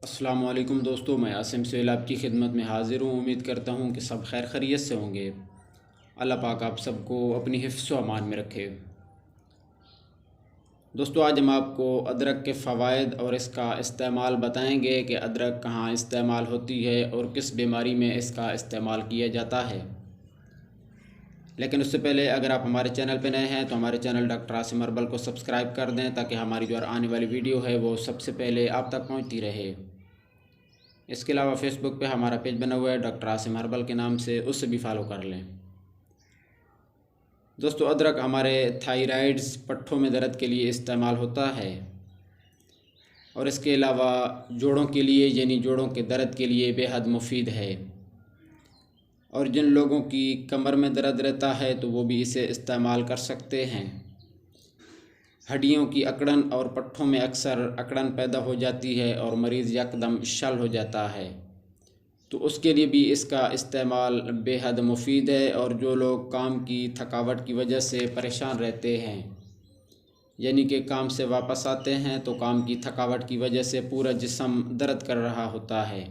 अस्सलाम वालेकुम दोस्तों, मैं आसिम सेल आपकी खिदमत में हाज़िर हूँ। उम्मीद करता हूँ कि सब खैर खैरियत से होंगे। अल्लाह पाक आप सबको अपनी हिफ्ज़ व अमान में रखे। दोस्तों, आज हम आपको अदरक के फ़वाइद और इसका इस्तेमाल बताएंगे कि अदरक कहाँ इस्तेमाल होती है और किस बीमारी में इसका इस्तेमाल किया जाता है। लेकिन उससे पहले अगर आप हमारे चैनल पर नए हैं तो हमारे चैनल डॉक्टर आसिम हर्बल को सब्सक्राइब कर दें ताकि हमारी जो आने वाली वीडियो है वो सबसे पहले आप तक पहुँचती रहे। इसके अलावा फ़ेसबुक पे हमारा पेज बना हुआ है डॉक्टर आसिम हर्बल के नाम से, उससे भी फॉलो कर लें। दोस्तों, अदरक हमारे थायराइड्स पट्ठों में दर्द के लिए इस्तेमाल होता है और इसके अलावा जोड़ों के लिए यानी जोड़ों के दर्द के लिए बेहद मुफीद है। और जिन लोगों की कमर में दर्द रहता है तो वो भी इसे इस्तेमाल कर सकते हैं। हड्डियों की अकड़न और पट्ठों में अक्सर अकड़न पैदा हो जाती है और मरीज़ यकदम शल हो जाता है, तो उसके लिए भी इसका इस्तेमाल बेहद मुफीद है। और जो लोग काम की थकावट की वजह से परेशान रहते हैं, यानी कि काम से वापस आते हैं तो काम की थकावट की वजह से पूरा जिस्म दर्द कर रहा होता है,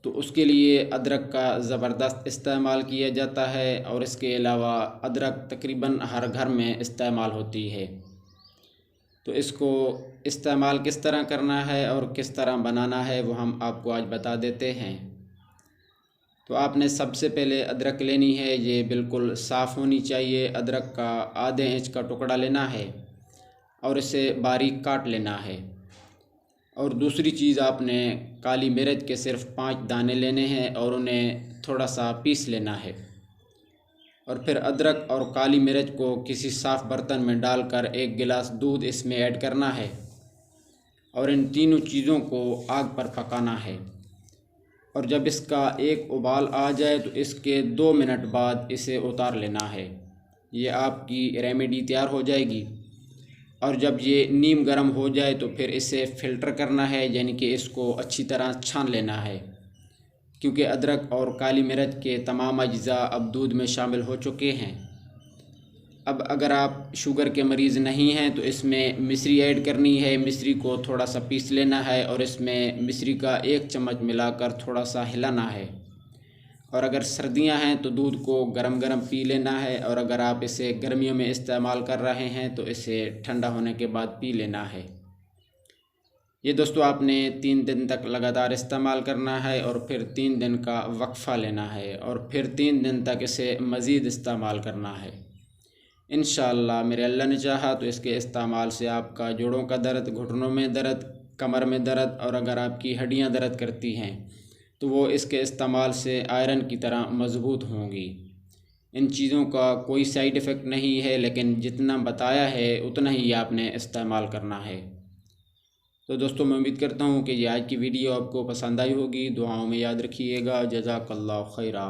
तो उसके लिए अदरक का ज़बरदस्त इस्तेमाल किया जाता है। और इसके अलावा अदरक तकरीबन हर घर में इस्तेमाल होती है। तो इसको इस्तेमाल किस तरह करना है और किस तरह बनाना है वो हम आपको आज बता देते हैं। तो आपने सबसे पहले अदरक लेनी है, ये बिल्कुल साफ़ होनी चाहिए। अदरक का आधे इंच का टुकड़ा लेना है और इसे बारीक काट लेना है। और दूसरी चीज़, आपने काली मिर्च के सिर्फ 5 दाने लेने हैं और उन्हें थोड़ा सा पीस लेना है। और फिर अदरक और काली मिर्च को किसी साफ़ बर्तन में डालकर 1 गिलास दूध इसमें ऐड करना है और इन तीनों चीज़ों को आग पर पकाना है। और जब इसका एक उबाल आ जाए तो इसके 2 मिनट बाद इसे उतार लेना है। ये आपकी रेमेडी तैयार हो जाएगी। और जब ये नीम गर्म हो जाए तो फिर इसे फ़िल्टर करना है, यानी कि इसको अच्छी तरह छान लेना है, क्योंकि अदरक और काली मिर्च के तमाम अज्ज़ा अब दूध में शामिल हो चुके हैं। अब अगर आप शुगर के मरीज़ नहीं हैं तो इसमें मिश्री ऐड करनी है। मिश्री को थोड़ा सा पीस लेना है और इसमें मिश्री का 1 चम्मच मिलाकर थोड़ा सा हिलाना है। और अगर सर्दियां हैं तो दूध को गरम गरम पी लेना है, और अगर आप इसे गर्मियों में इस्तेमाल कर रहे हैं तो इसे ठंडा होने के बाद पी लेना है। ये दोस्तों आपने 3 दिन तक लगातार इस्तेमाल करना है और फिर 3 दिन का वक्फ़ा लेना है और फिर 3 दिन तक इसे मज़ीद इस्तेमाल करना है। इंशाअल्लाह मेरे अल्लाह ने चाहा तो इसके इस्तेमाल से आपका जोड़ों का दर्द, घुटनों में दर्द, कमर में दर्द और अगर आपकी हड्डियां दर्द करती हैं तो वो इसके इस्तेमाल से आयरन की तरह मज़बूत होंगी। इन चीज़ों का कोई साइड इफ़ेक्ट नहीं है, लेकिन जितना बताया है उतना ही आपने इस्तेमाल करना है। तो दोस्तों, मैं उम्मीद करता हूँ कि ये आज की वीडियो आपको पसंद आई होगी। दुआओं में याद रखिएगा। जज़ाकल्लाह खैरा।